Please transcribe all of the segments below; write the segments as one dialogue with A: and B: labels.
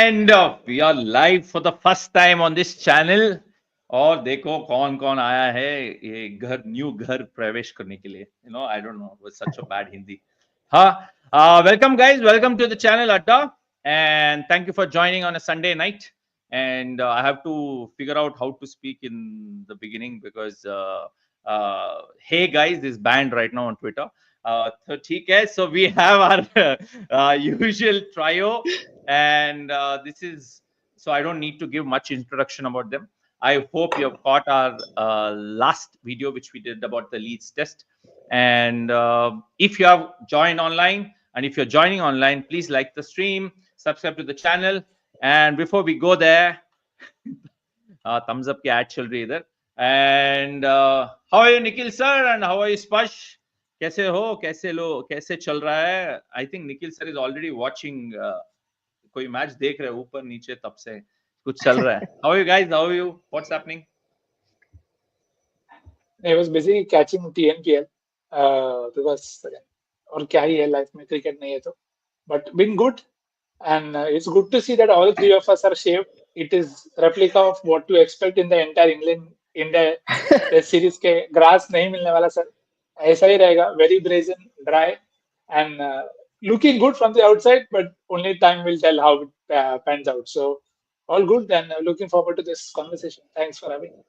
A: And we are live for the first time on this channel. और देखो कौन कौन आया है ये घर न्यू घर प्रवेश करने के लिए. I don't know, it was such a bad Hindi. Welcome guys, welcome to the channel ADDA, and thank you for joining on a Sunday night. And I have to figure out how to speak in the beginning because hey guys is banned right now on Twitter. So ठीक है, so we have our usual trio, and this is, so I don't need to give much introduction about them. I hope you have caught our last video which we did about the Leeds test. And if you have joined online, and if you're joining online, please like the stream, subscribe to the channel. And before we go there, thumbs up ki ad chal rahi idhar. And how are you, Nikhil sir? And how are you, Spash? कैसे हो, कैसे लो, कैसे चल रहा है? I think Nikhil sir is already watching कोई match देख रहे हैं ऊपर नीचे, तब से कुछ चल रहा है. How are you guys? How are you? What's happening?
B: I was busy catching TNPL because और क्या ही है लाइफ में, क्रिकेट नहीं है तो. But been good, and it's good to see that all three of us are shaved. It is replica of what to expect in the entire India Test series के. grass नहीं मिलने वाला sir, ऐसा ही रहेगा. Very brazen, dry, and looking good from the outside, but only time will tell how it pans out. So all good, and looking forward to this conversation. Thanks for having me.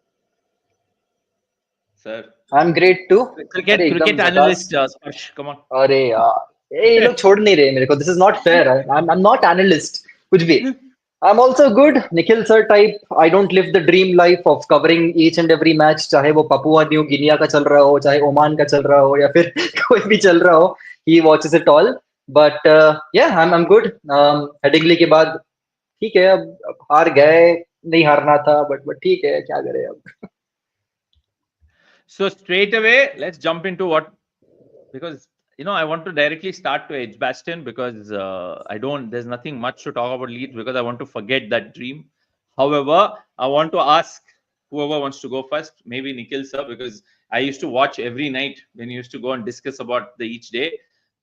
A: Sir,
C: I'm great too.
A: cricket analyst, Spash, come on.
C: अरे यार ये लोग छोड़ नहीं रहे मेरे को. This is not fair. I'm not analyst. कुछ भी. I'm also good. Nikhil sir type. I don't live the dream life of covering each and every match. चाहे वो पपुआ न्यू गिनिया का चल रहा हो, चाहे ओमान का चल रहा हो, या फिर कोई भी चल रहा हो. He watches it all. But yeah, I'm good. Headingley के बाद ठीक है. अब हार गए, नहीं हारना था, but ठीक है, क्या करें अब.
A: So straight away, let's jump into what, because I want to directly start to Edgbaston because there's nothing much to talk about Leeds because I want to forget that dream. However, I want to ask whoever wants to go first, maybe Nikhil sir, because I used to watch every night when you used to go and discuss about the each day.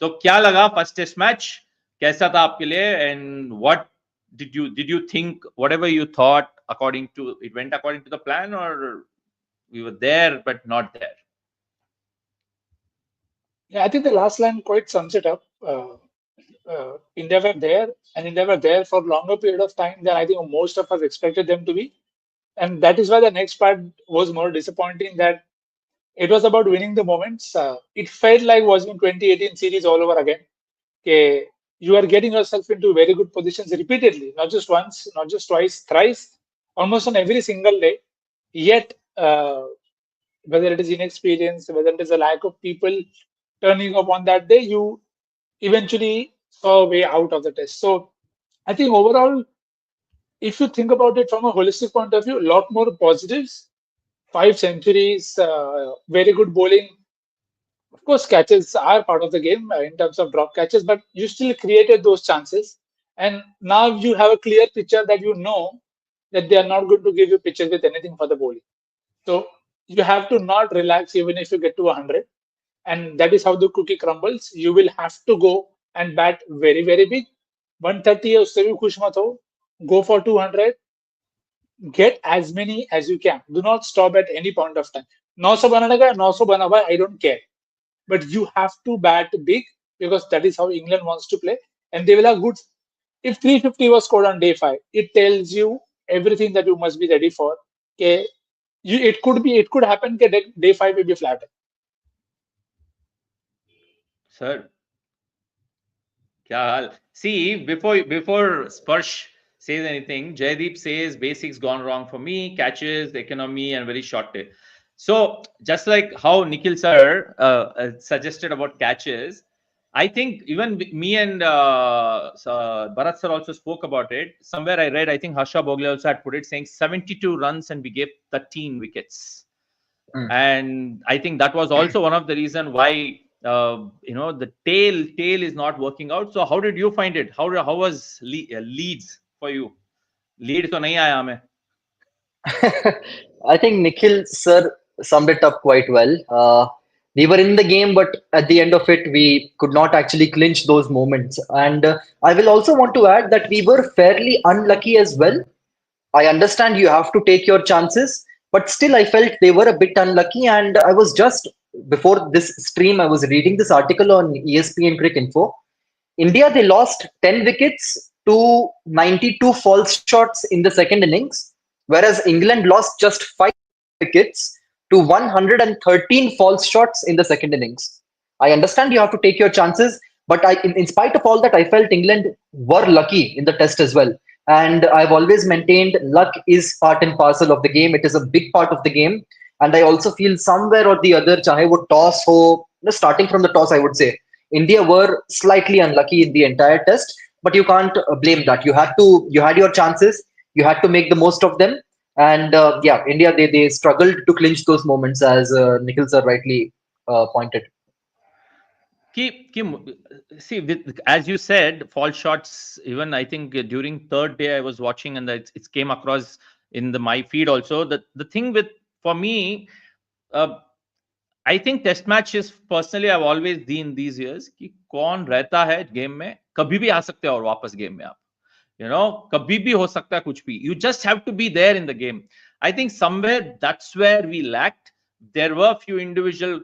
A: तो क्या लगा first test match? कैसा था आपके लिए? And what did you think? Whatever you thought, it went according to the plan, or we were there but not there?
B: Yeah, I think the last line quite sums it up. India were there, and India were there for a longer period of time than I think most of us expected them to be. And that is why the next part was more disappointing, that it was about winning the moments. It felt like watching 2018 series all over again. Okay, you are getting yourself into very good positions repeatedly, not just once, not just twice, thrice, almost on every single day. Yet, whether it is inexperience, whether it is a lack of people turning up on that day, you eventually saw a way out of the test. So I think overall, if you think about it from a holistic point of view, a lot more positives. 5 centuries, very good bowling. Of course, catches are part of the game in terms of drop catches, but you still created those chances. And now you have a clear picture that you know that they are not going to give you pitches with anything for the bowling. So you have to not relax even if you get to 100. And that is how the cookie crumbles. You will have to go and bat very, very big. 130 है, उससे भी खुश मत हो. Go for 200. Get as many as you can. Do not stop at any point of time. 900 बनाने का 900 बना हुआ, I don't care. But you have to bat big because that is how England wants to play. And they will have good. If 350 was scored on day 5, it tells you everything that you must be ready for. Okay, it could happen that day 5 will be flat.
A: Sir, kya hal? See, before Sparsh says anything, Jaideep says basics gone wrong for me, catches, economy, and very short day. So just like how Nikhil sir suggested about catches, I think even me and Bharat sir also spoke about it. Somewhere I read, I think Harsha Bhogle also had put it, saying 72 runs and we gave 13 wickets. And I think that was also one of the reasons why the tail is not working out. So how did you find it? How was Leeds for you? Lead to nahi aaya hame.
C: I think Nikhil sir summed it up quite well. We were in the game, but at the end of it, we could not actually clinch those moments. And I will also want to add that we were fairly unlucky as well. I understand you have to take your chances, but still, I felt they were a bit unlucky. And I was just before this stream, I was reading this article on ESPN Cricket Info. India, they lost 10 wickets to 92 false shots in the second innings, whereas England lost just 5 wickets to 113 false shots in the second innings. I understand you have to take your chances, but in spite of all that, I felt England were lucky in the test as well. And I've always maintained luck is part and parcel of the game. It is a big part of the game. And I also feel somewhere or the other, chahe wo toss ho, starting from the toss, I would say, India were slightly unlucky in the entire test, but you can't blame that. You had your chances, you had to make the most of them, and yeah, India they struggled to clinch those moments, as Nikhil sir rightly pointed.
A: See, as you said, false shots. Even I think during third day I was watching, and it came across in my feed also. The thing with for me. I think test matches personally I always the in these years कि कौन रहता है game में, कभी भी आ सकते हो और वापस गेम में आप, you know, कभी भी हो सकता है कुछ भी. You just have to be there in the game. I think somewhere that's where we lacked. There were few individual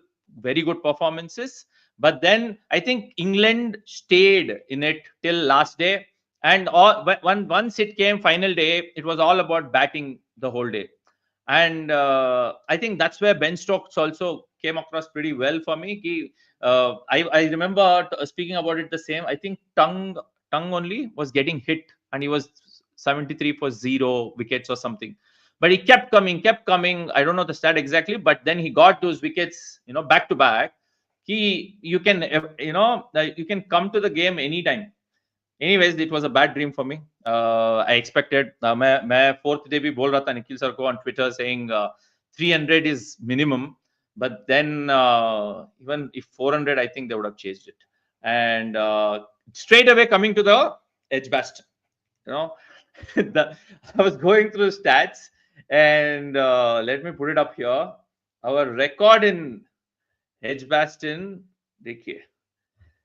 A: very good performances, but then I think England stayed in it till last day, and once it came final day, it was all about batting the whole day. And I think that's where Ben Stokes also came across pretty well for me. I remember speaking about it the same. I think Tongue only was getting hit, and he was 73 for 0 wickets or something. But he kept coming. I don't know the stat exactly, but then he got those wickets, back to back. You can come to the game anytime. Anyways, it was a bad dream for me. I expected. मैं fourth day भी बोल रहा था Nikhil sir को on Twitter saying 300 is minimum, but then even if 400, I think they would have chased it. And straight away coming to the Edgbaston, I was going through stats, and let me put it up here. Our record in Edgbaston, देखिए.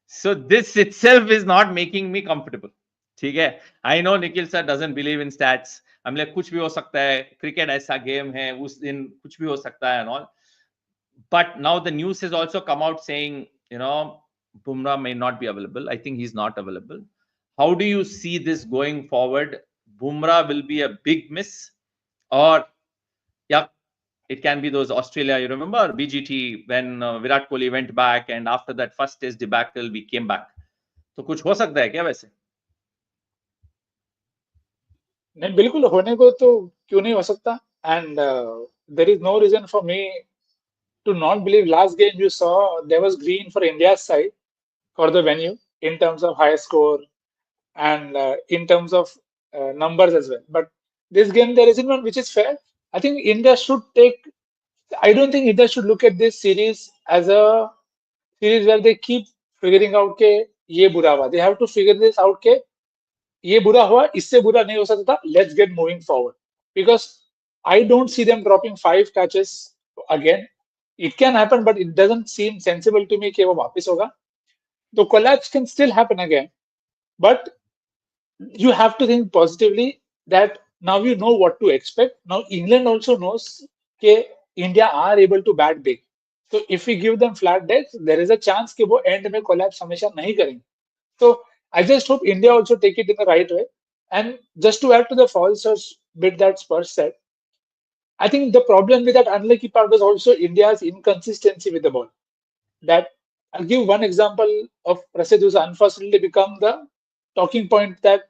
A: So this itself is not making me comfortable. ठीक है, I know Nikhil sir doesn't believe in stats. हम लोग कुछ भी हो सकता है, क्रिकेट ऐसा गेम है, उस दिन कुछ भी हो सकता है and all. But now the news has also come out saying, Bumrah may not be available. I think he's not available. How do you see this going forward? Bumrah will be a big miss, or yeah, it can be those Australia. You remember BGT when Virat Kohli went back, and after that first test debacle, we came back. तो कुछ हो सकता है क्या वैसे?
B: नहीं, बिल्कुल होने को तो क्यों नहीं हो सकता. And there is no reason for me to not believe. Last game you saw there was green for India's side for the venue in terms of high score and in terms of numbers as well. But this game there isn't one which is fair. I think India should take. I don't think India should look at this series as a series where they keep figuring out के ये बुरा हुआ. They have to figure this out के ये बुरा हुआ, इससे बुरा नहीं हो सकता. Let's get moving forward, because I don't see them dropping 5 catches again. It can happen, but it doesn't seem sensible to me कि वो वापस होगा. The collapse can still happen again, but you have to think positively that now you know what to expect. Now England also knows that India are able to bat big. So if we give them flat decks, there is a chance कि वो end में collapse हमेशा नहीं करेंगे. So I just hope India also take it in the right way. And just to add to the false bit that Spurs said, I think the problem with that unlucky part was also India's inconsistency with the ball. That I'll give one example of Prasidh, who's unfortunately become the talking point. That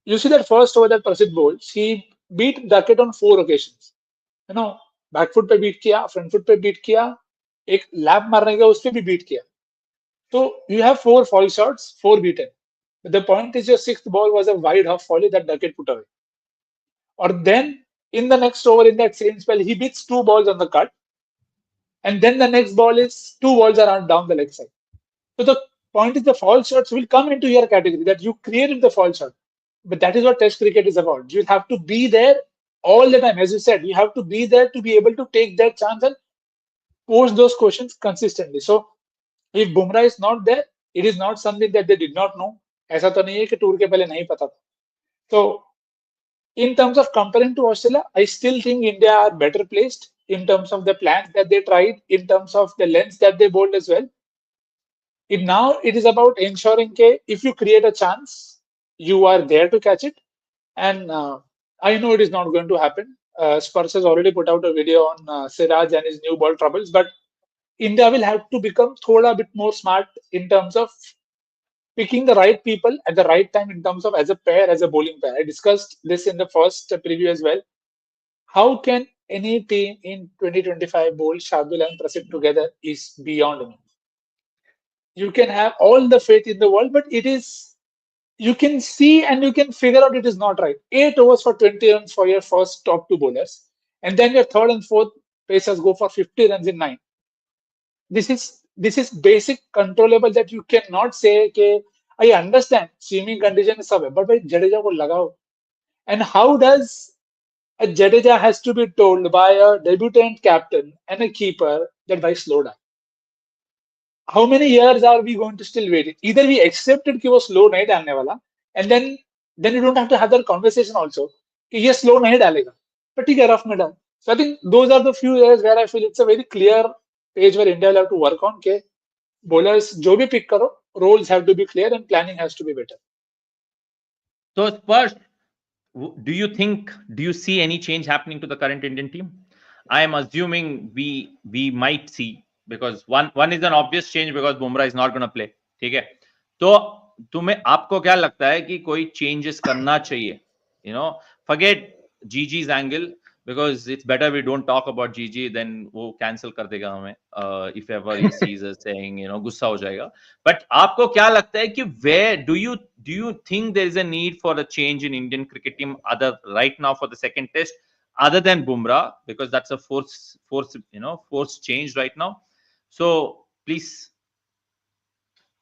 B: you see that first over that Prasidh bowls, he beat Duckett on 4 occasions. Back foot पे beat किया, front foot पे beat किया, एक lap मारने का उस पे भी beat किया. So you have 4 false shots, 4 beaten. But the point is your 6th ball was a wide half volley that Duckett put away. Or then in the next over in that same spell, he beats 2 balls on the cut. And then the next ball is 2 balls around down the leg side. So the point is the false shots will come into your category, that you created the false shot. But that is what Test cricket is about. You have to be there all the time. As you said, you have to be there to be able to take that chance and post those questions consistently. So if Bumrah is not there, it is not something that they did not know. ऐसा तो नहीं है कि tour के पहले नहीं पता था. So in terms of comparing to Australia, I still think India are better placed in terms of the plans that they tried, in terms of the lengths that they bowled as well. Now it is about ensuring that if you create a chance, you are there to catch it. And I know it is not going to happen. Spurs has already put out a video on Siraj and his new ball troubles, but India will have to become thoda bit more smart in terms of picking the right people at the right time in terms of as a pair, as a bowling pair. I discussed this in the first preview as well. How can any team in 2025 bowl Shardul and Prasid together is beyond me. You can have all the faith in the world, but it is, you can see and you can figure out it is not right. 8 overs for 20 runs for your first top two bowlers, and then your third and fourth pacers go for 50 runs in 9. This is basic controllable that you cannot say कि I understand swimming condition is सब है, but भाई जडेजा को लगाओ. And how does a Jadeja has to be told by a debutant captain and a keeper that भाई slow down? How many years are we going to still wait? Either we accepted कि वो slow नहीं डालने वाला, and then you don't have to have that conversation also कि ये slow नहीं डालेगा, but ठीक है rough में डाल. So I think those are the few areas where I feel it's a very clear page where India will have to work on के bowlers जो भी pick करो, roles have to be clear and planning has to be better.
A: So Spurs, do you see any change happening to the current Indian team? I am assuming we might see, because one is an obvious change because Bumrah is not going to play. ठीक है, तो तुम्हें आपको क्या लगता है कि कोई changes करना चाहिए? You know, forget GG's angle, because it's better we don't talk about GG, then वो cancel कर देगा हमें if ever he sees us saying, you know, गुस्सा हो जाएगा. But आपको क्या लगता है कि where do you think there is a need for a change in Indian cricket team other right now for the second test, other than Bumrah, because that's a force change right now? So please.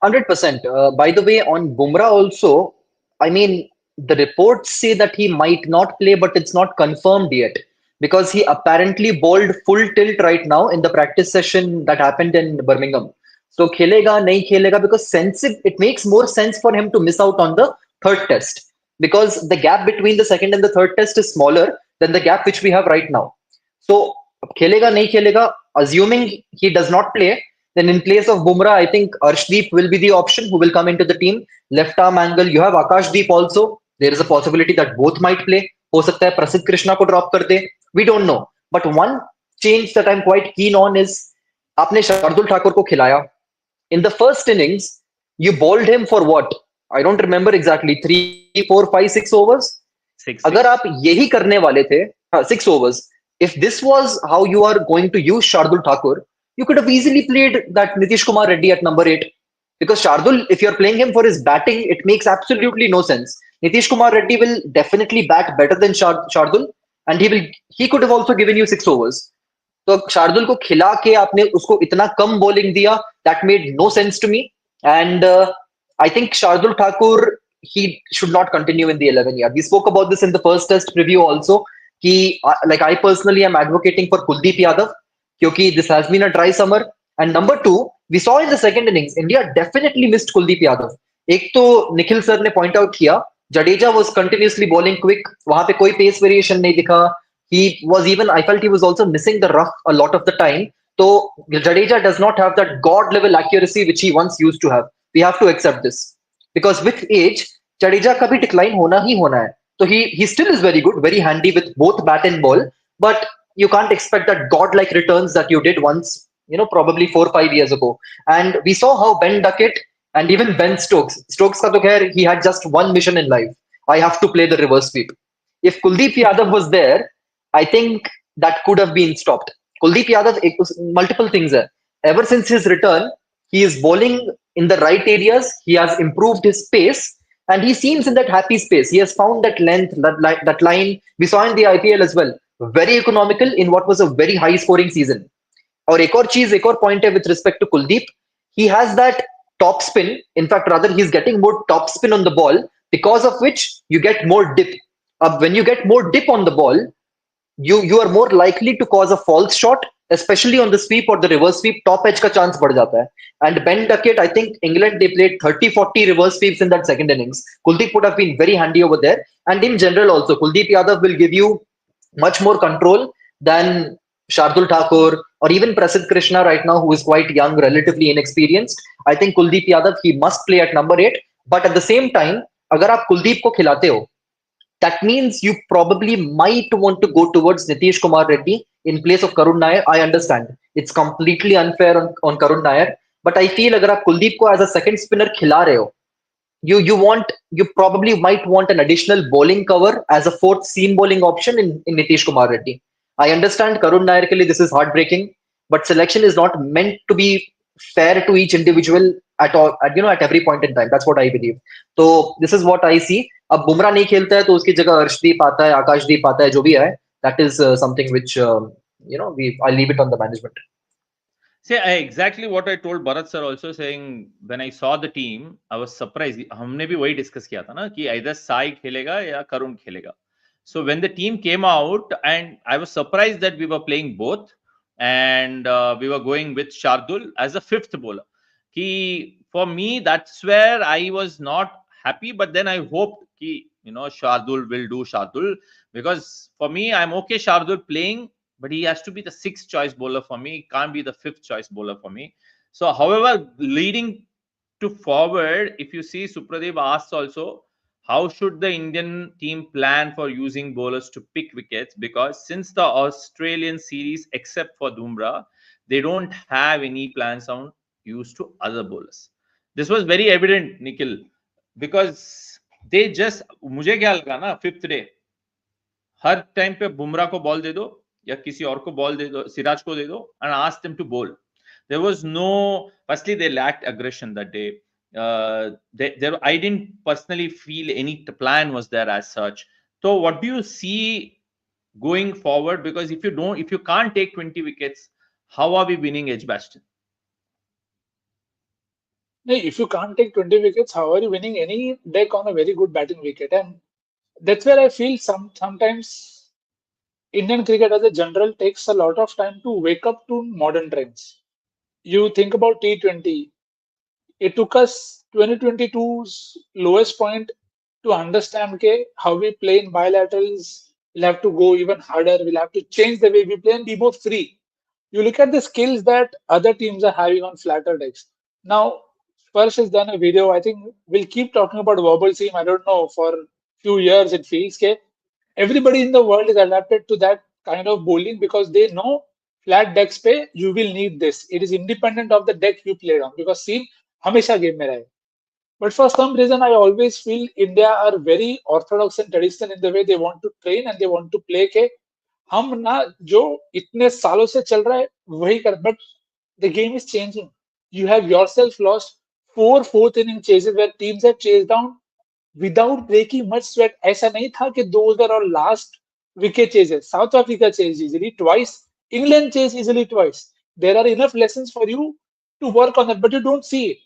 C: 100%. By the way, on Bumrah also, I mean, the reports say that he might not play, but it's not confirmed yet because he apparently bowled full tilt right now in the practice session that happened in Birmingham. So, khelega, nahi khelega, because it makes more sense for him to miss out on the third test because the gap between the second and the third test is smaller than the gap which we have right now. So, khelega, nahi khelega, assuming he does not play, then in place of Bumrah, I think Arshdeep will be the option who will come into the team. Left arm angle, you have Akashdeep also. There is a possibility that both might play. हो सकता है प्रसिद्ध कृष्णा को drop कर दे. We don't know. But one change that I'm quite keen on is आपने शार्दुल ठाकुर को खिलाया. In the first innings, you bowled him for what? I don't remember exactly. 3, 4, 5, 6 overs.
A: Six.
C: अगर आप यही करने वाले थे, 6 overs. If this was how you are going to use Shardul Thakur, you could have easily played that Nitish Kumar Reddy at number 8. Because Shardul, if you're playing him for his batting, it makes absolutely no sense. Nitish Kumar Reddy will definitely bat better than Shardul, and he could have also given you 6 overs. So Shardul को खिला के आपने उसको इतना कम bowling दिया, that made no sense to me. And I think Shardul Thakur, he should not continue in the 11 yard. We spoke about this in the first test preview also. Like I personally am advocating for Kuldeep Yadav, because this has been a dry summer. And number 2, we saw in the second innings, India definitely missed Kuldeep Yadav. एक तो Nikhil sir ने point out किया, Jadeja was continuously bowling quick. वहां पे कोई pace variation नहीं दिखा. I felt he was also missing the rough a lot of the time. So Jadeja does not have that god level accuracy which he once used to have. We have to accept this. Because with age, Jadeja का भी decline होना ही होना है. So he still is very good, very handy with both bat and ball. But you can't expect that godlike returns that you did once, probably 4 or 5 years ago. And we saw how Ben Duckett and even Ben Stokes ka to khair, he had just one mission in life. I have to play the reverse sweep. If Kuldeep Yadav was there, I think that could have been stopped. Kuldeep Yadav, multiple things there. Ever since his return, he is bowling in the right areas. He has improved his pace. And he seems in that happy space. He has found that length, that line. We saw in the IPL as well. Very economical in what was a very high scoring season. Or ek aur point hai with respect to Kuldeep. He has that top spin. In fact, rather, he's getting more top spin on the ball, because of which you get more dip. When you get more dip on the ball, you are more likely to cause a false shot especially on the sweep or the reverse sweep, top edge का chance बढ़ जाता है. And Ben Duckett, I think England, they played 30-40 reverse sweeps in that second innings. Kuldeep would have been very handy over there. And in general also, Kuldeep Yadav will give you much more control than Shardul Thakur or even Prasidh Krishna right now, who is quite young, relatively inexperienced. I think Kuldeep Yadav, he must play at number 8. But at the same time, अगर आप कुलदीप को खिलाते हो, that means you probably might want to go towards Nitish Kumar Reddy in place of Karun Nair. I understand it's completely unfair on Karun Nair, but I feel अगर आप कुलदीप को as a second spinner खिला रहे हो, you probably might want an additional bowling cover as a fourth seam bowling option in Nitish Kumar Reddy. I understand Karun Nair ke liye this is heartbreaking, but selection is not meant to be fair to each individual at all, at every point in time. That's what I believe. So this is what I see. अब बुमराह नहीं खेलता है तो उसकी जगह अर्शदीप आता है, आकाशदीप आता है, जो भी है, that is something which I leave it on the management.
A: See, exactly what I told Bharat sir also, saying when I saw the team, I was surprised. हमने भी वही डिस्कस किया था ना कि either साई खेलेगा या करुण खेलेगा. So when the team came out, and I was surprised that we were playing both, and we were going with Shardul as a fifth bowler. For me, that's where I was not happy, but then I hoped Shardul will do Shardul, because for me, I'm okay Shardul playing, but he has to be the sixth choice bowler for me. He can't be the fifth choice bowler for me. So, however, leading to forward, if you see, Supradeep asked also, how should the Indian team plan for using bowlers to pick wickets? Because since the Australian series, except for Bumrah, they don't have any plans on use to other bowlers. This was very evident, Nikhil, because they just, मुझे क्या लगा ना, fifth day, हर time पे बुमराह को ball दे दो या किसी और को बॉल दे दो, सिराज को दे दो, and ask them to bowl. There was no, firstly, they lacked aggression that day. I didn't personally feel any plan was there as such. So what do you see going forward? Because if you can't take 20 wickets, how are we winning Edgbaston?
B: If you can't take 20 wickets, how are you winning any deck on a very good batting wicket? And that's where I feel sometimes Indian cricket as a general takes a lot of time to wake up to modern trends. You think about T20, it took us 2022's lowest point to understand how we play in bilaterals. We'll have to go even harder. We'll have to change the way we play and be more free. You look at the skills that other teams are having on flatter decks. Now, Spurs has done a video. I think we'll keep talking about wobble seam. I don't know, for a few years it feels everybody in the world is adapted to that kind of bowling because they know flat decks pe you will need this. It is independent of the deck you played on because seam hamesha game mein rahe. But for some reason, I always feel India are very orthodox and traditional in the way they want to train and they want to play हम ना जो इतने सालों से चल रहा है वही कर, but the game is changing. You have yourself lost 4 fourth inning chases where teams have chased down without breaking much sweat. ऐसा नहीं था कि those were all last wicket chases. South Africa chased easily twice. England chased easily twice. There are enough lessons for you to work on that, but you don't see it.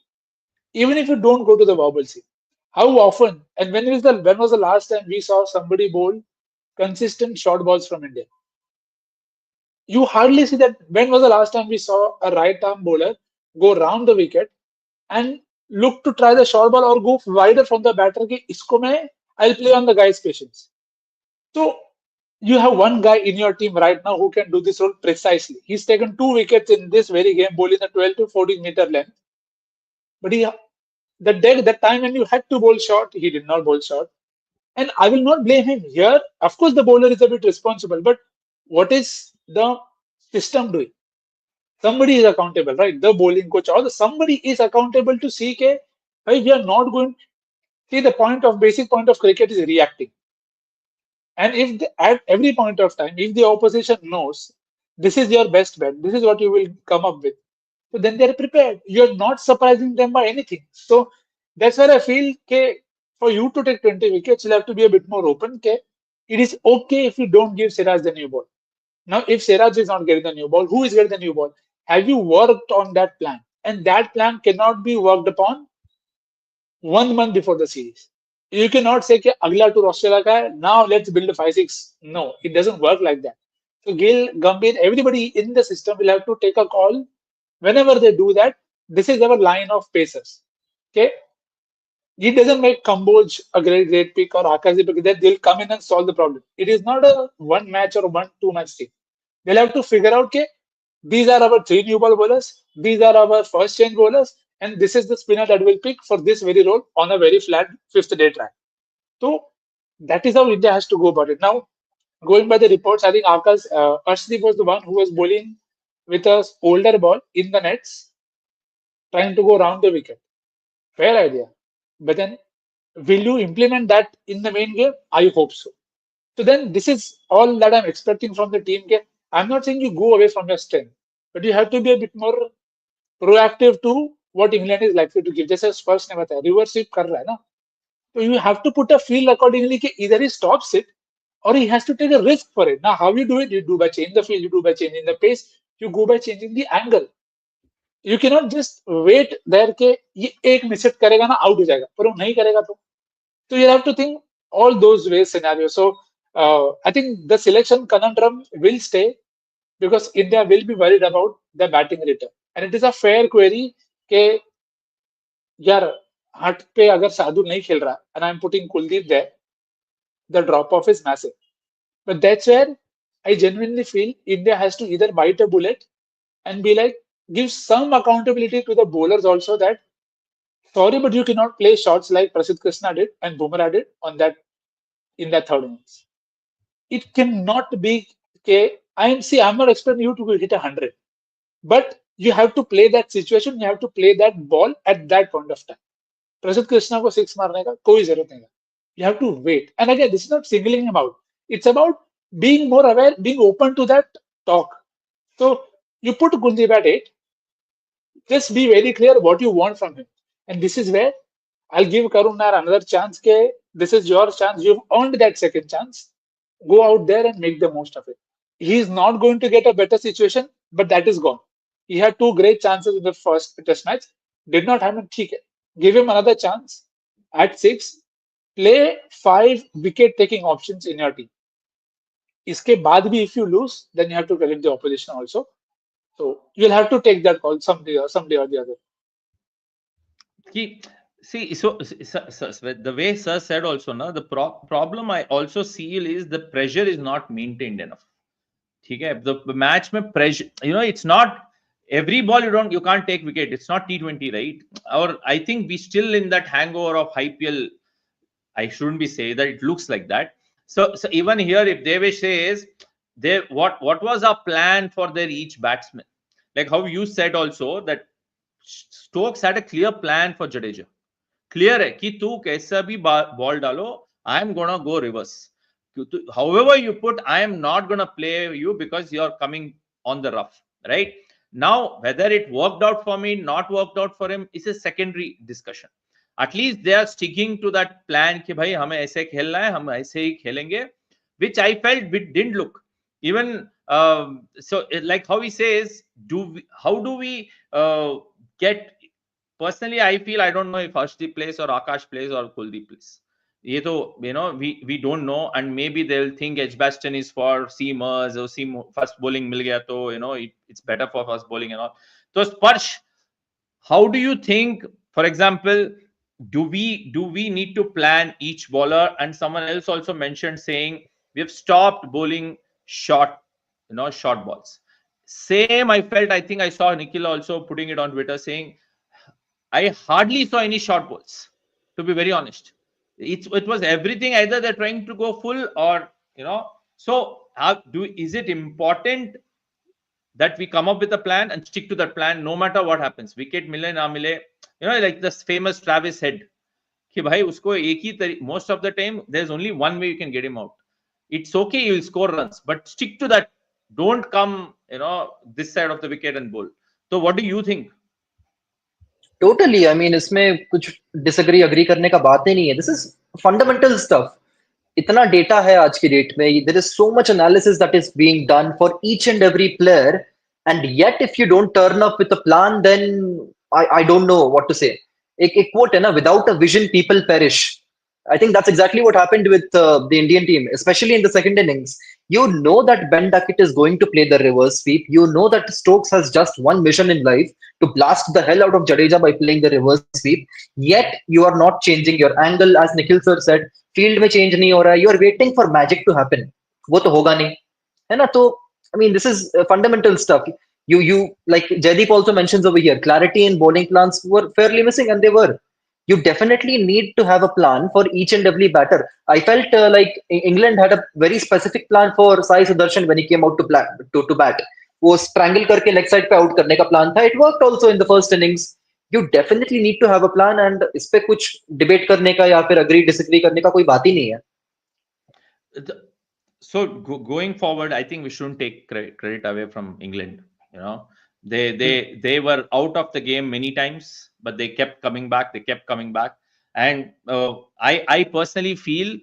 B: Even if you don't go to the wobble seam. How often and when was the last time we saw somebody bowl consistent short balls from India? You hardly see that. When was the last time we saw a right arm bowler go round the wicket and look to try the short ball or go wider from the batter? I'll play on the guy's patience. So you have one guy in your team right now who can do this role precisely. He's taken 2 wickets in this very game, bowling a 12 to 14 meter length. But the time when you had to bowl short, he did not bowl short. And I will not blame him here. Of course, the bowler is a bit responsible, but what is the system doing? Somebody is accountable, right? The bowling coach or somebody is accountable to see we are not going. See, the basic point of cricket is reacting. And if at every point of time, if the opposition knows this is your best bet, this is what you will come up with, so then they're prepared. You're not surprising them by anything. So that's where I feel for you to take 20 wickets, you'll have to be a bit more open. It is okay if you don't give Siraj the new ball. Now, if Siraj is not getting the new ball, who is getting the new ball? Have you worked on that plan? And that plan cannot be worked upon 1 month before the series. You cannot say, Agla tour Australia ka hai, now let's build a 5-6. No, it doesn't work like that. So Gill, Gambhir, everybody in the system will have to take a call whenever they do that. This is our line of pacers. Okay, it doesn't make Kamboj a great pick or Akashi pick that they'll come in and solve the problem. It is not a one match or one two match thing. They'll have to figure out okay, these are our three new ball bowlers, these are our first change bowlers, and this is the spinner that will pick for this very role on a very flat fifth day track. So that is how India has to go about it. Now, going by the reports, I think Arshdeep was the one who was bowling with a older ball in the nets, trying to go round the wicket. Fair idea. But then, will you implement that in the main game? I hope so. So then, this is all that I'm expecting from the team. I'm not saying you go away from your strength, but you have to be a bit more proactive to what England is likely to give. Just as first ने बताया, reverse sweep कर रहा है ना, so you have to put a field accordingly. कि either he stops it or he has to take a risk for it. Now, how you do it? You do by changing the field, you do by changing the pace, you go by changing the angle. You cannot just wait there के ये एक miss hit करेगा ना out हो जाएगा, पर वो नहीं करेगा तो. So you have to think all those ways scenarios. So I think the selection conundrum will stay because India will be worried about the batting return. And it is a fair query कि यार हट पे अगर साधु नहीं खेल रहा and I'm putting Kuldeep there, the drop off is massive. But that's where I genuinely feel India has to either bite a bullet and be like, give some accountability to the bowlers also that, sorry, but you cannot play shots like Prasidh Krishna did and Bumrah did on that in that third innings. It cannot be, okay, I'm not expecting you to hit 100, but you have to play that situation, you have to play that ball at that point of time. Prasidh Krishna को six मारने का कोई जरूरत नहीं है. You have to wait. And again, this is not singling him out. It's about being more aware, being open to that talk. So you put Kuldeep at 8. Just be very clear what you want from him. And this is where I'll give Karun Nair another chance. This is your chance. You've earned that second chance. Go out there and make the most of it. He's not going to get a better situation, but that is gone. He had two great chances in the first test match. Did not happen. Give him another chance at 6. Play 5 wicket-taking options in your team. Iske baad bhi, if you lose, then you have to correct the opposition also. So you'll have to take that call someday or the other.
A: See, so the way Sir said also, na, the problem I also see is the pressure is not maintained enough. The match में pressure, it's not every ball you can't take wicket. It's not T20, right? Or I think we still in that hangover of IPL. I shouldn't be saying that it looks like that. So even here, if Devesh says what was our plan for their each batsman, like how you said also that Stokes had a clear plan for Jadeja. Clear है कि तू कैसा भी ball डालो, I am gonna go reverse. However you put, I am not gonna play you because you are coming on the rough, right? Now whether it worked out for me, not worked out for him, is a secondary discussion. At least they are sticking to that plan कि भाई हमें ऐसे खेलना है, हम ऐसे ही खेलेंगे, which I felt didn't look. Even so, like how he says, how do we get? Personally, I feel I don't know if Arshdeep plays or Akash plays or Kuldeep plays. ये तो we don't know, and maybe they'll think Edgbaston is for seamers or seam fast bowling मिल गया तो it's better for fast bowling and all. So Sparsh, how do you think, for example, do we need to plan each bowler? And someone else also mentioned saying we've stopped bowling short balls. Same I felt. I think I saw Nikhil also putting it on Twitter saying I hardly saw any short balls, to be very honest. It was everything, either they're trying to go full or so is it important that we come up with a plan and stick to that plan no matter what happens? Wicket mile na mile, like this famous Travis said कि भाई उसको एक ही most of the time there's only one way you can get him out. It's okay, you'll score runs, but stick to that. Don't come this side of the wicket and bowl. So what do you think?
C: Totally. I mean, इसमें कुछ disagree agree करने का बात ही नहीं है. This is fundamental stuff. इतना data है आज की date में. There is so much analysis that is being done for each and every player, and yet if you don't turn up with a plan, then I don't know what to say. एक quote है ना, without a vision, people perish. I think that's exactly what happened with the Indian team, especially in the second innings. You know that Ben Duckett is going to play the reverse sweep. You know that Stokes has just one mission in life to blast the hell out of Jadeja by playing the reverse sweep. Yet you are not changing your angle, as Nikhil sir said. Field में change नहीं हो रहा है. You are waiting for magic to happen. वो तो होगा नहीं, है ना? तो I mean, this is fundamental stuff. You like Jaideep also mentions over here. Clarity in bowling plans were fairly missing, and they were. You definitely need to have a plan for each and every batter. I felt like England had a very specific plan for Sai Sudarshan when he came out to bat. वो strangle करके leg side पे out करने का plan था. It worked also in the first innings. You definitely need to have a plan, and इस पे कुछ debate करने का या फिर agree disagree करने का कोई बात ही नहीं है.
A: So going forward, I think we shouldn't take credit away from England. You know, they were out of the game many times, but they kept coming back. They kept coming back, and I personally feel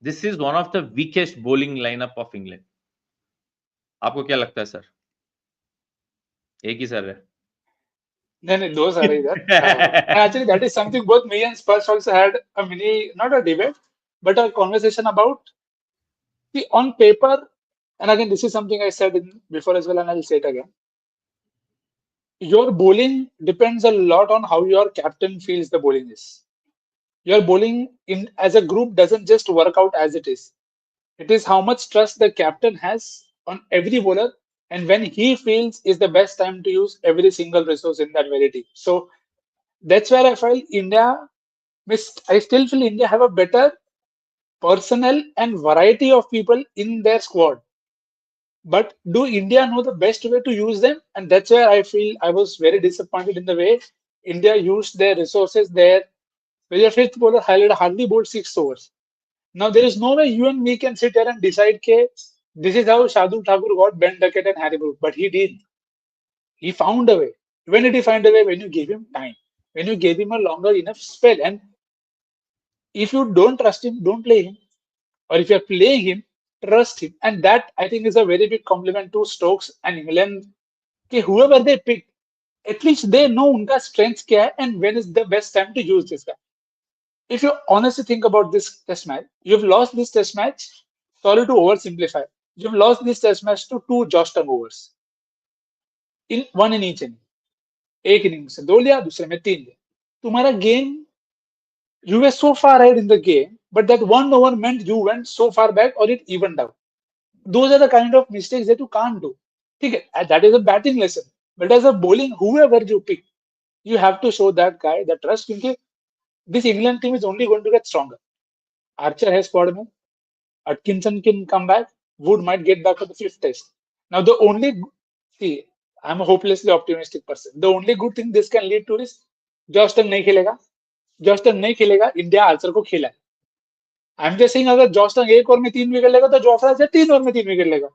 A: this is one of the weakest bowling lineup of England. आपको क्या लगता है sir? एक ही sir है.
B: No, those are either. And actually, that is something both me and Spurs also had a mini, not a debate, but a conversation about. See, on paper, and again, this is something I said before as well, and I'll say it again. Your bowling depends a lot on how your captain feels the bowling is. Your bowling in as a group doesn't just work out as it is. It is how much trust the captain has on every bowler, and when he feels is the best time to use every single resource in that very team. So that's where I feel India missed. I still feel India have a better personnel and variety of people in their squad. But do India know the best way to use them? And that's where I feel I was very disappointed in the way India used their resources there. Where your fifth bowler hardly bowled 6 overs. Now there is no way you and me can sit here and decide that this is how Shardul Thakur got Ben Duckett and Harry Brook. But he did. He found a way. When did he find a way? When you gave him time. When you gave him a longer enough spell. And if you don't trust him, don't play him. Or if you're playing him, trust him. And that, I think, is a very big compliment to Stokes and England. Okay, whoever they pick, at least they know unka strengths kya hai and when is the best time to use this guy. If you honestly think about this test match, you've lost this test match. Sorry to oversimplify. You've lost this test match to 2 Josh overs. One in each inning. एक inning से 2 लिया, दूसरे में 3 लिया. तुम्हारा game, you were so far ahead in the game, but that 1 over meant you went so far back or it evened out. Those are the kind of mistakes that you can't do. Okay, that is a batting lesson. But as a bowling, whoever you pick, you have to show that guy the trust. Because this England team is only going to get stronger. Archer has squad में. Atkinson can come back. Wood might get back for the 5th test. Now the only, see, I'm a hopelessly optimistic person. The only good thing this can lead to is Joston नहीं खेलेगा. Joston नहीं खेलेगा. India Archer को खेला. I'm just saying अगर Joston 1 over में 3 wicket लेगा तो जोफ्रा आर्चर 3 ओवर में 3 विकेट लेगा.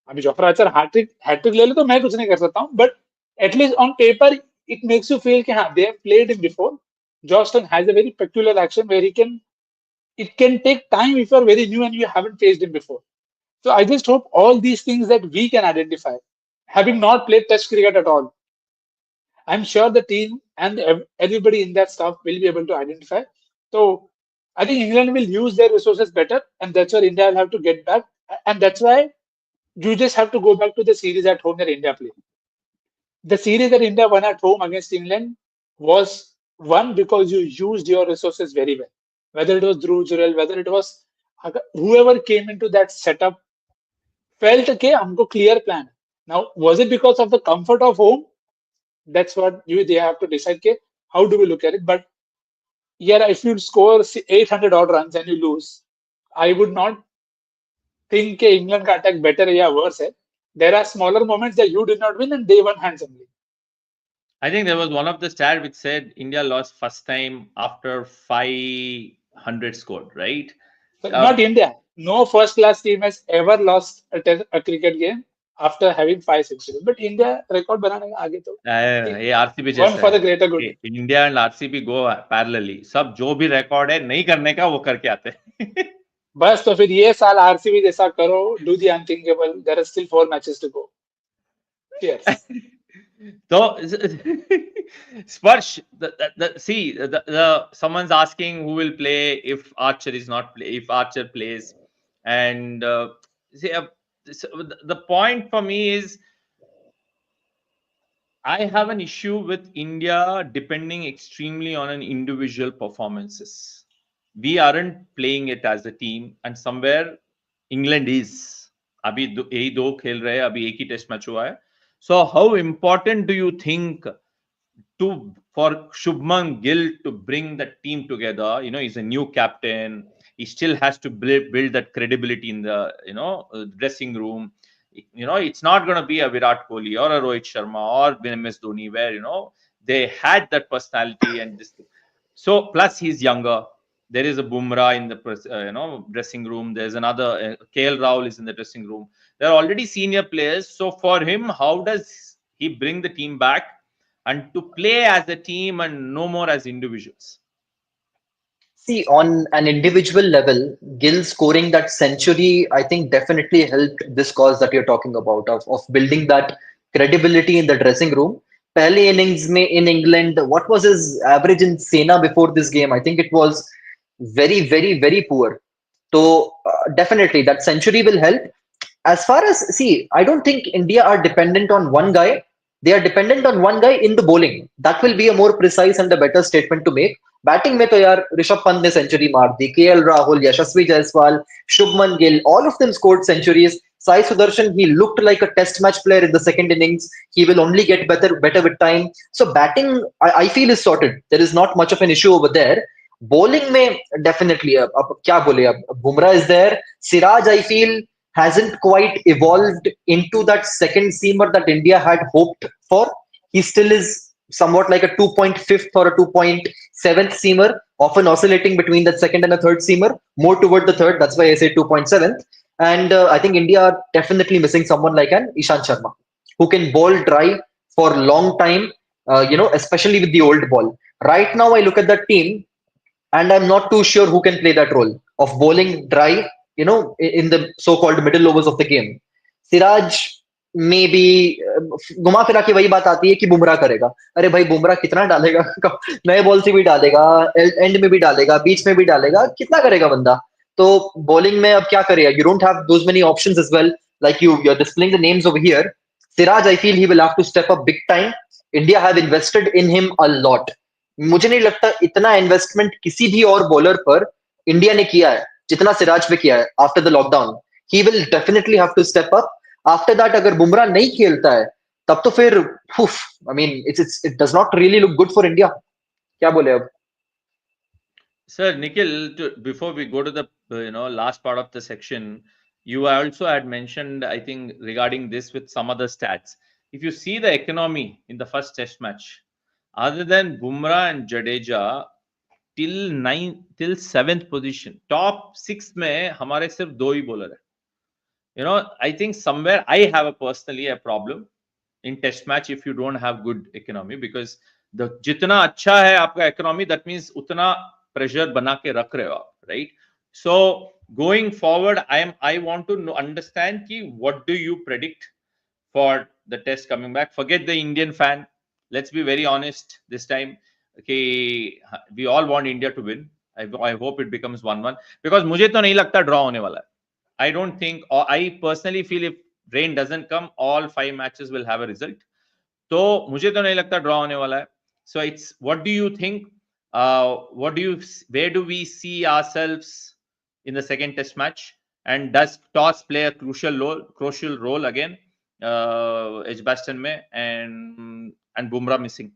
B: अभी जोफ्रा आर्चर हैट्रिक ले ले तो मैं कुछ नहीं कर सकता हूँ. But at least on paper it makes you feel कि हाँ, they have played him before. Joston has a very peculiar action where it can take time if you're very new and you haven't faced him before. So I just hope all these things that we can identify, having not played Test cricket at all, I'm sure the team and everybody in that staff will be able to identify. So I think England will use their resources better, and that's where India will have to get back. And that's why you just have to go back to the series at home that India played. The series that India won at home against England was won because you used your resources very well. Whether it was Dhruv Jurel, whether it was whoever came into that setup, felt okay, हमको clear plan. Now, was it because of the comfort of home? That's what they have to decide. Okay, how do we look at it? But yeah, if you score 800 odd runs and you lose, I would not think that England का attack better or worse. There are smaller moments that you did not win and they won handsomely.
A: I think there was one of the stat which said India lost first time after 500 scored, right?
B: But not India. No first-class team has ever lost a cricket game after having 5 centuries. But India record बनाने का आगे तो.
A: ये RCB
B: One for the greater good.
A: India and RCB go parallelly. सब जो भी record है नहीं करने का वो करके आते हैं.
B: बस तो फिर ये साल RCB जैसा करो. Do the unthinkable. There are still 4 matches to go. Cheers.
A: So, Sparsh, someone's asking who will play if Archer is not play, if Archer plays. And see, the point for me is, I have an issue with India depending extremely on an individual performances. We aren't playing it as a team, and somewhere England is. अभी यही दो खेल रहे हैं, अभी एक ही test match हुआ है. So how important do you think for Shubman Gill to bring the team together? He's a new captain. He still has to build that credibility in the dressing room. It's not going to be a Virat Kohli or a Rohit Sharma or MS Dhoni, where they had that personality and this. So plus he's younger. There is a Bumrah in the dressing room. There's another KL Rahul is in the dressing room. They're already senior players. So for him, how does he bring the team back and to play as a team and no more as individuals?
C: See, on an individual level, Gill scoring that century, I think definitely helped this cause that you're talking about of building that credibility in the dressing room. Pehle innings mein in England, what was his average in Sena before this game? I think it was very, very, very poor. So definitely that century will help. As far as see, I don't think India are dependent on one guy. They are dependent on one guy in the bowling. That will be a more precise and a better statement to make. Batting में तो यार ऋषभ पंत ने century मार दी, KL Rahul, Yashasvi Jaiswal, Shubman Gill, all of them scored centuries. Sai Sudarshan, he looked like a test match player in the second innings. He will only get better with time. So batting, I feel is sorted. There is not much of an issue over there. Bowling में definitely अब क्या बोले अब Bumrah is there. Siraj I feel hasn't quite evolved into that second seamer that India had hoped for. He still is somewhat like a 2.5th or a 2.7th seamer, often oscillating between that second and a third seamer, more toward the third. That's why I say 2.7th. And I think India are definitely missing someone like an Ishant Sharma, who can bowl dry for a long time, especially with the old ball. Right now, I look at that team and I'm not too sure who can play that role of bowling dry, in the so-called middle overs of the game. Siraj maybe घुमा फिरा के वही बात आती है कि बुमराह करेगा. अरे भाई बुमराह कितना डालेगा? नए बॉल से भी डालेगा, एंड में भी डालेगा, बीच में भी डालेगा, कितना करेगा बंदा? तो बॉलिंग में अब क्या करेगा? You don't have those many options as well. Like you're displaying the names over here. Siraj, I feel he will have to step up big time. India have invested in him a lot. मुझे नहीं लगता इतना investment किसी भी और bowler पर India ने किया है जितना सिराज पे किया है after the lockdown. He will definitely have to step up. After that अगर बुमराह नहीं खेलता है तब तो फिर I mean it does not really look good for India. क्या बोले अब?
A: Sir, Nikhil, before we go to the last part of the section, you also had mentioned, I think, regarding this with some other stats. If you see the economy in the first test match, other than Bumrah and Jadeja, till 7th position, top 6 में हमारे सिर्फ 2 ही bowler है. I think somewhere I have personally a problem in test match if you don't have good economy, because जितना अच्छा है आपका economy, that means उतना pressure बना के रख रहे हो आप, right? So going forward, I want to understand कि what do you predict for the test coming back? Forget the Indian fan. Let's be very honest this time. Okay, we all want India to win. I hope it becomes 1-1, because मुझे तो नहीं लगता draw होने वाला है. I don't think, or I personally feel if rain doesn't come, all 5 matches will have a result. तो मुझे तो नहीं लगता draw होने वाला है. So it's, what do you think? Where do we see ourselves in the second test match? And does toss play a crucial role again? Edgbaston में and Bumrah missing.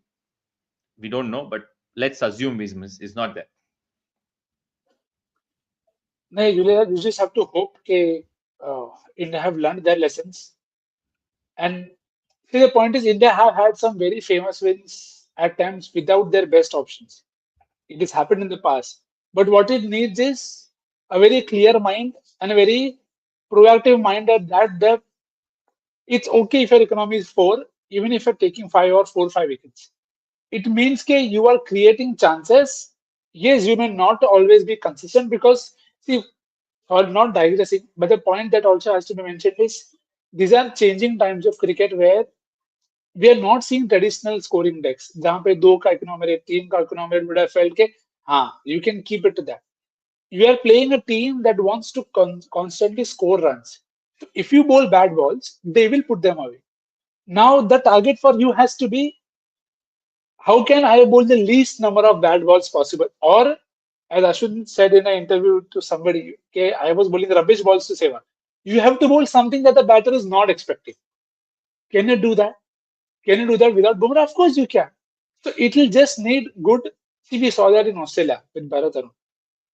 A: We don't know, but let's assume he's not there.
B: No, you just have to hope that India have learned their lessons. And see, the point is, India have had some very famous wins at times without their best options. It has happened in the past. But what it needs is a very clear mind and a very proactive mind that it's okay if your economy is 4, even if you're taking 5 or 4 or 5 wickets. It means that you are creating chances. Yes, you may not always be consistent, because, see, or not digressing, but the point that also has to be mentioned is these are changing times of cricket where we are not seeing traditional scoring decks. जहाँ पे 2 का economy rate, 3 का economy rate would have felt के हाँ, you can keep it to that. you are playing a team that wants to constantly score runs. If you bowl bad balls, they will put them away. Now the target for you has to be, how can I bowl the least number of bad balls possible? Or as Ashwin said in an interview to somebody, okay, I was bowling rubbish balls to Seva. You have to bowl something that the batter is not expecting. Can you do that? Can you do that without Bumrah? Of course you can. So it will just need good. See, we saw that in Australia with Bharat Arun.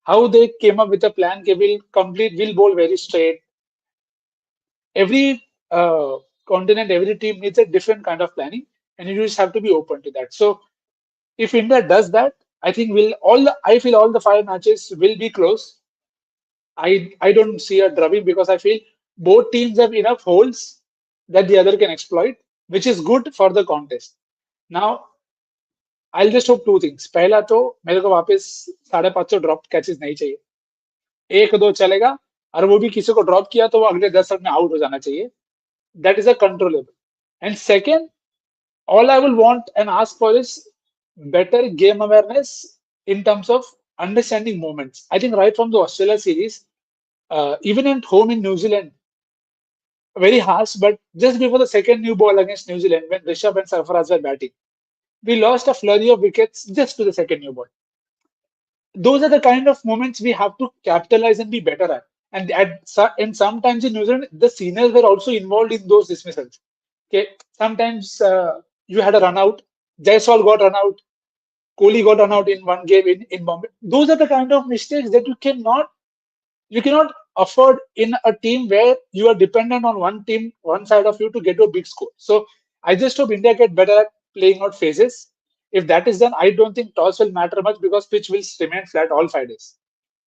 B: How they came up with a plan, okay, will bowl very straight. Every continent, every team needs a different kind of planning, and you just have to be open to that. So if India does that, I think I feel all the 5 matches will be close. I don't see a drubbing because I feel both teams have enough holes that the other can exploit, which is good for the contest. Now, I'll just hope 2 things. पहला तो मेरे को वापस 550 drop catches नहीं चाहिए. 1-2 चलेगा, और वो भी किसी को ड्रॉप किया तो वो अगले 10 रन में आउट हो जाना चाहिए. That is a controllable. And second, all I will want and ask for is better game awareness in terms of understanding moments. I think right from the Australia series, even at home in New Zealand, very harsh, but just before the second new ball against New Zealand, when Rishabh and Sarfaraz were batting, we lost a flurry of wickets just to the second new ball. Those are the kind of moments we have to capitalize and be better at. And sometimes in New Zealand, the seniors were also involved in those dismissals. Okay, sometimes you had a run out, Jaiswal got run out, Kohli got run out in one game in Bombay. Those are the kind of mistakes that you cannot afford in a team where you are dependent on one side of you to get to a big score. So I just hope India get better at playing out phases. If that is done, I don't think toss will matter much because pitch will remain flat all 5 days.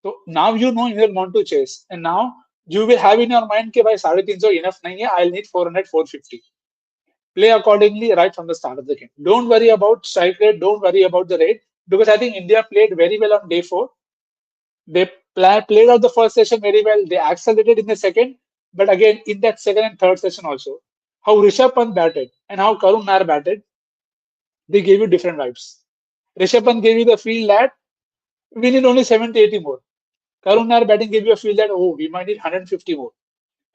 B: So now you know you will want to chase, and now you will have in your mind that by 350 enough nahi hai, I'll need 400, 450. Play accordingly right from the start of the game. Don't worry about strike rate. Don't worry about the rate, because I think India played very well on day 4. They played out the first session very well. They accelerated in the second, but again in that second and third session also, how Rishabh Pant batted and how Karun Nair batted, they gave you different vibes. Rishabh Pant gave you the feel that we need only 70, 80 more. Karun Nair batting gave you a feel that, oh, we might need 150 more.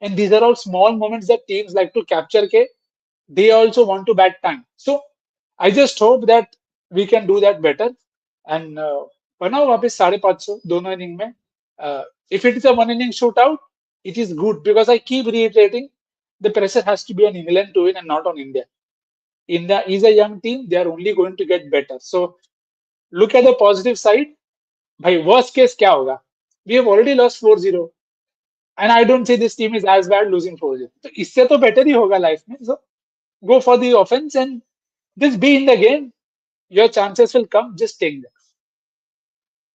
B: And these are all small moments that teams like to capture. They also want to bat time. So I just hope that we can do that better. And बनाओ वापस 550 दोनों inning में. If it is a one inning shootout, it is good, because I keep reiterating the pressure has to be on England to win and not on India. India is a young team. They are only going to get better. So look at the positive side. Bhai, worst case क्या होगा? We have already lost 4-0. And I don't say this team is as bad losing 4-0. So इससे तो better ही होगा life में. So go for the offense and just be in the game. Your chances will come. Just take them.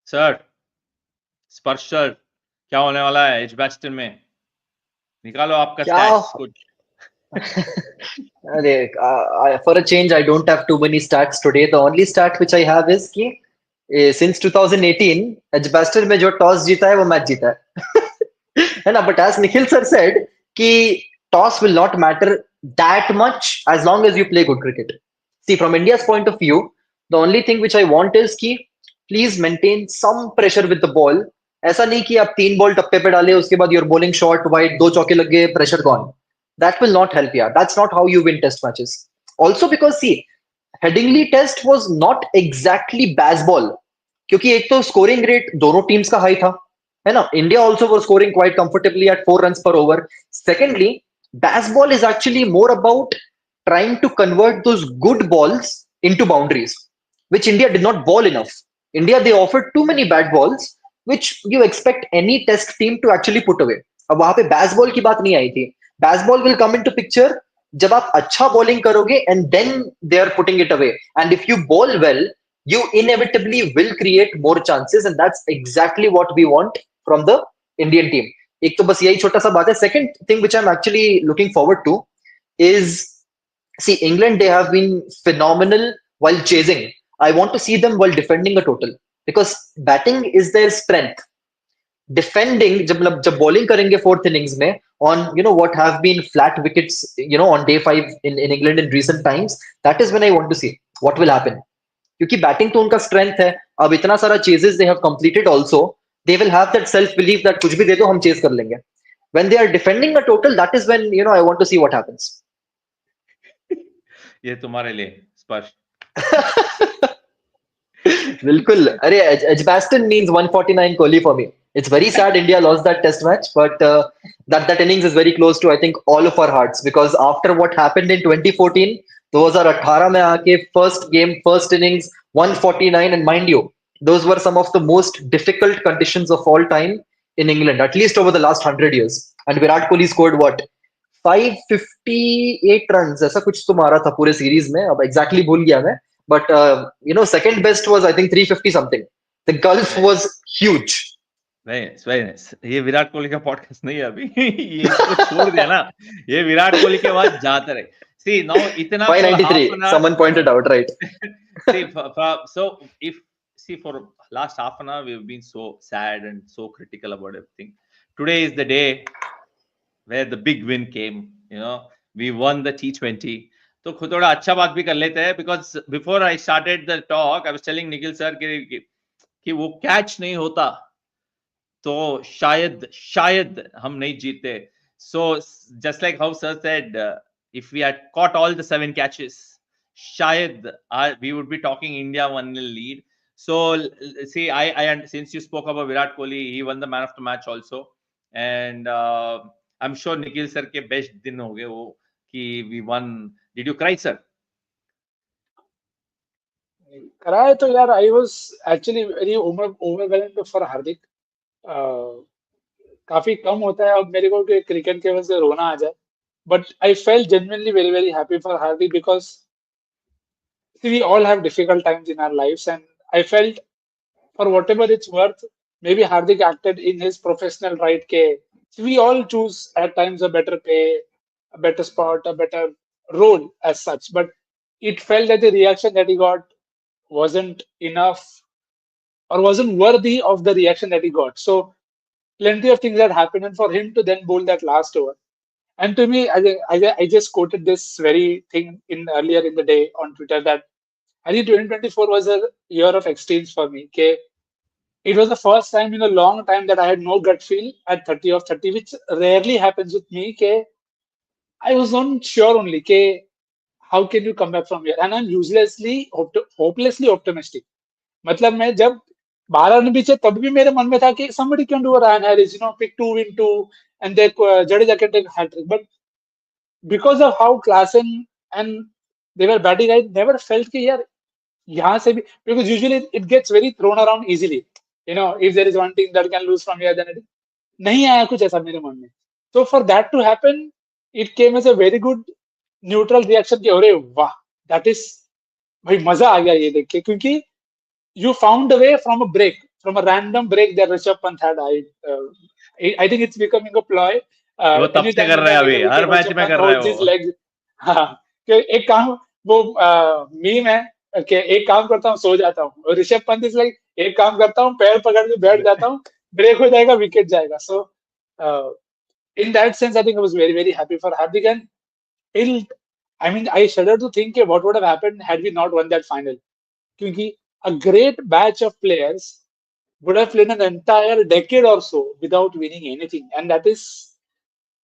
A: Sir, स्पर्श sir, क्या होने वाला है Edgbaston में? निकालो आपका stats कुछ.
C: For a change, I don't have too many stats today. The only stat which I have is कि since 2018, Edgbaston में जो toss जीता है वो match जीता है. है ना? But as Nikhil sir said कि toss will not matter that much as long as you play good cricket. See, from India's point of view, the only thing which I want is कि please maintain some pressure with the ball. ऐसा नहीं कि आप 3 ball टप्पे पे डाले, उसके बाद you're bowling short, wide, 2 चौके लग गए, pressure gone. That will not help you. That's not how you win test matches. Also because see, Headingley test was not exactly baseball. क्योंकि एक तो scoring rate दोनों teams का high था, है ना? India also was scoring quite comfortably at 4 runs per over. Secondly, baseball is actually more about trying to convert those good balls into boundaries, which India did not ball enough. India, they offered too many bad balls, which you expect any test team to actually put away. अब वहां पे baseball की बात नहीं आई थी. Baseball will come into picture जब आप अच्छा bowling करोगे and then they are putting it away. And if you bowl well, you inevitably will create more chances, and that's exactly what we want from the Indian team. एक तो बस यही छोटा सा बात है. Second thing which I'm actually looking forward to is, see, England, they have been phenomenal while chasing. I want to see them while defending a total, because batting is their strength. Defending, जब bowling करेंगे 4th innings में on what have been flat wickets on day 5 in England in recent times, that is when I want to see what will happen. क्योंकि batting तो उनका strength है. अब इतना सारा chases they have completed also. they will have that self belief that कुछ भी दे दो हम chase कर लेंगे. When they are defending a total, that is when I want to see what happens.
A: ये तुम्हारे लिए स्पर्श.
C: बिल्कुल. अरे Edgbaston means 149 Kohli for me. It's very sad India lost that test match, but that innings is very close to I think all of our hearts, because after what happened in 2014, 2018 में आके first game, first innings, 149, and mind you, those were some of the most difficult conditions of all time in England, at least over the last 100 years. And Virat Kohli scored what? 558 runs, ऐसा कुछ तो मारा था पूरे series में, अब exactly भूल गया मैं. But second best was I think 350 something. The gulf was huge.
A: Very nice. ये विराट कोहली का पॉडकास्ट नहीं है अभी. ये इसको छोड़ दिया ना. ये विराट कोहली के बाद जाते रहे. See now इतना
C: 593. Someone pointed out, right?
A: See, for last half an hour we've been so sad and so critical about everything. Today is the day where the big win came. We won the T20. तो खुद थोड़ा अच्छा बात भी कर लेते हैं, because before I started the talk I was telling Nikhil sir कि वो कैच नहीं होता तो शायद हम नहीं जीते. So just like how sir said, if we had caught all the 7 catches, शायद we would be talking India 1-0 lead. So see, I since you spoke about Virat Kohli, he won the man of the match also, and I'm sure Nikhil sir के best दिन हो गए वो कि we won. Did you cry, sir?
B: Cry तो यार, I was actually very overwhelmed for हार्दिक. काफी कम होता है अब मेरे को कि क्रिकेट के वजह से रोना आ जाए, but I felt genuinely very very happy for Hardik, because see, we all have difficult times in our lives, and I felt for whatever it's worth, maybe Hardik acted in his professional right. We all choose at times a better pay, a better spot, a better role as such, but it felt that the reaction that he got wasn't enough or wasn't worthy of the reaction that he got. So plenty of things that happened, and for him to then bowl that last over. And to me, I just quoted this very thing earlier in the day on Twitter, that I think 2024 was a year of extremes for me. Okay? It was the first time in a long time that I had no gut feel at 30 of 30, which rarely happens with me. Okay? I was not sure only. Okay? How can you come back from here? And I'm uselessly, hopelessly optimistic. मतलब मैं जब 12 run पीछे तब भी मेरे मन में था कि somebody can do a Ryan Harris, pick 2 win 2, and then Jadeja can take a hat trick. But because of how Klassen and they were batting, I never felt कि यार यहाँ से भी, because usually it gets very thrown around easily. If there is one team that can lose from here, then it नहीं आया कुछ ऐसा मेरे मन में. So for that to happen, it came as a very good neutral reaction कि अरे वाह, that is, भाई मजा आ गया ये देख के, क्योंकि you found a way from a random break that Rishabh Pant had. I think it's becoming a ploy.
A: वो तब से कर रहे हैं अभी, हर मैच में कर रहे हो.
B: हाँ, एक काम वो मीम है कि एक काम करता हूँ सो जाता हूँ, और ऋषभ पंत इज लाइक एक काम करता हूँ पैर पकड़ के बैठ जाता हूँ, ब्रेक हो जाएगा विकेट जाएगा. सो in that sense I think I was very very happy for Hardik, and I shudder to think what would have happened had we not won that final, क्योंकि a great batch of players would have played an entire decade or so without winning anything, and that is,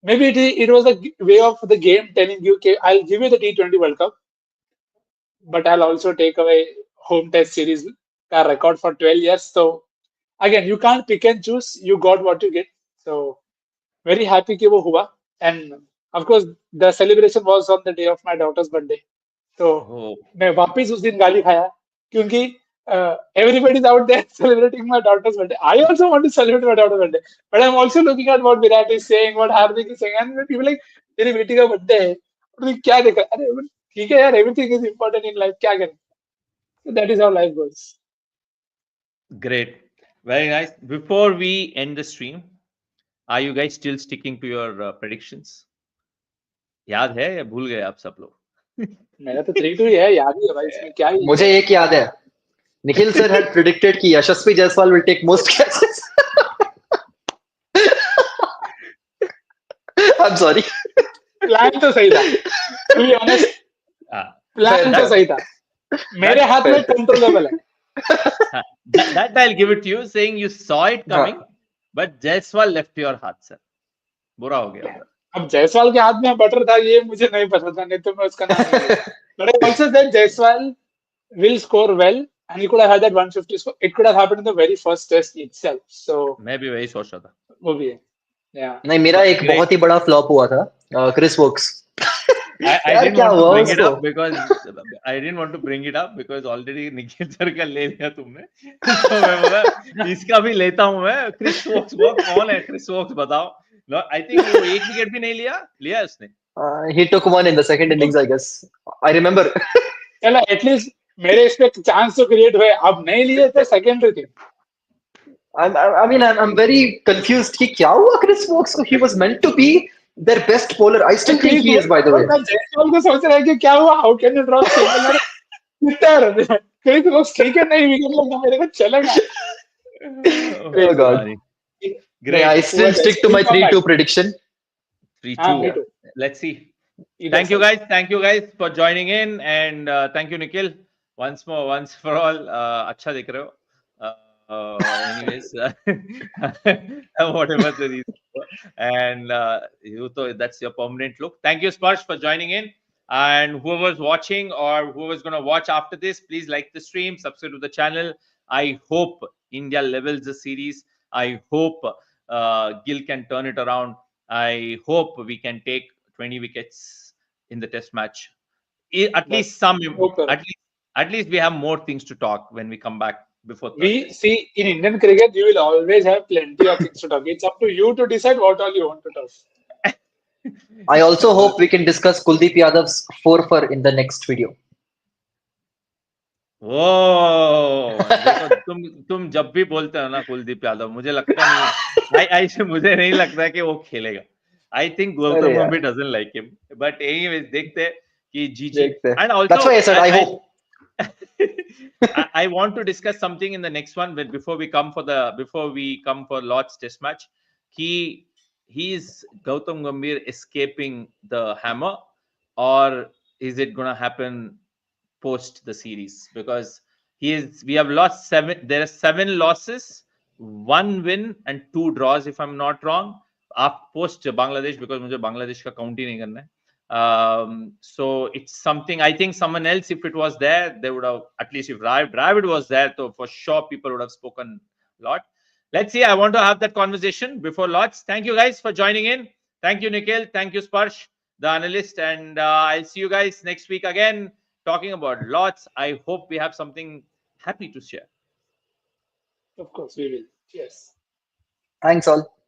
B: maybe it was a way of the game telling you, okay, I'll give you the T20 World Cup, but I'll also take away home test series ka record for 12 years. So again, you can't pick and choose. You got what you get. So very happy कि वो हुआ, and of course the celebration was on the day of my daughter's birthday. So मैं वापस उस दिन गाली खाया क्योंकि everybody is out there celebrating my daughter's birthday. I also want to celebrate my daughter's birthday, but I'm also looking at what Virat is saying, what Hardik is saying, and people like, तेरी बेटी का birthday है, तो क्या देखा? अरे ठीक है यार, everything is important in life, क्या करें? So that is how life goes.
A: Great, very nice. Before we end the stream, are you guys still sticking to your predictions? याद है या भूल गए आप सब लोग?
B: मेरा तो 3-2 ही है, याद ही है भाई, इसमें क्या ही.
C: मुझे एक याद है. Nikhil sir had predicted कि Yashasvi Jaiswal will take most catches. I'm sorry.
B: Plan तो सही था. To be honest, plan तो सही था. मेरे हाथ में कंट्रोलेबल है.
A: That I'll give it to you, saying you saw it coming, but Jaiswal left your हाथ से. बुरा हो गया उधर.
B: अब जायसवाल के हाथ में बटर था ये मुझे नहीं पता था, नहीं तो मैं उसका नाम नहीं लेता. But I also said Jaiswal will score well and he could have had that 150 score. It could have happened in the very first test itself. So
A: मैं भी वही सोच रहा था.
B: वो भी है. Yeah.
C: नहीं, मेरा एक बहुत ही बड़ा फ्लॉप हुआ था, Chris Woakes.
A: I didn't want to bring it up because I didn't want to bring it up because already Nikhil sir का ले लिया तुमने. तो मैं बोला इसका भी लेता हूँ मैं. क्रिस वोक्स कौन है? क्रिस वोक्स बताओ. No, I think वो एक विकेट भी नहीं लिया उसने.
C: He took one in the second innings, I guess. I remember.
B: चलो एटलीस्ट मेरे इस पे चांस तो क्रिएट हुए. अब नहीं लिए तो secondary thing.
C: I mean, I'm very confused. कि क्या हुआ क्रिस वोक्स को? He was meant to be their best bowler. I still think he is, by the way.
B: मैं जयसवाल को सोच रहा है कि क्या हुआ? How can you drop single? Chris Woakes ठीक है, नहीं विकेट लगा मेरे को चलेगा.
C: Oh God.
A: Great.
C: I still stick to my 3-2 prediction.
A: 3-2. Let's see. Thank you guys for joining in, and thank you Nikhil once for all. अच्छा दिख रहे हो. Anyways, whatever the reason, and that's your permanent look. Thank you Sparsh for joining in, and whoever's watching or whoever's going to watch after this, please like the stream, subscribe to the channel. I hope India levels the series. I hope Gill can turn it around. I hope we can take 20 wickets in the test match. At least we have more things to talk when we come back before Thursday.
B: We see in Indian cricket, you will always have plenty of things to talk. It's up to you to decide what all you want to talk.
C: I also hope we can discuss Kuldeep Yadav's 4-for in the next video.
A: देखो तुम जब भी बोलते हो ना कुलदीप यादव, मुझे लगता नहीं मुझे नहीं लगता है कि वो खेलेगा. I think Gautam Gambhir doesn't like him. But anyways, देखते हैं कि GG. And also
C: that's why I said I hope.
A: I want to discuss something in the next one before we come for Lord's Test match. He's Gautam Gambhir escaping the hammer, or is it gonna happen post the series? Because we have lost 7. There are 7 losses, 1 win and 2 draws, if I'm not wrong. Post Bangladesh, because मुझे बांग्लादेश का count ही नहीं करना है. So it's something, I think someone else, if it was there, they would have, at least if Dravid was there, so for sure people would have spoken a lot. Let's see. I want to have that conversation before Lords. Thank you guys for joining in. Thank you Nikhil, thank you Sparsh, the analyst, and I'll see you guys next week again talking about Lords. I hope we have something happy to share.
B: Of course we will. Yes.
C: Thanks all.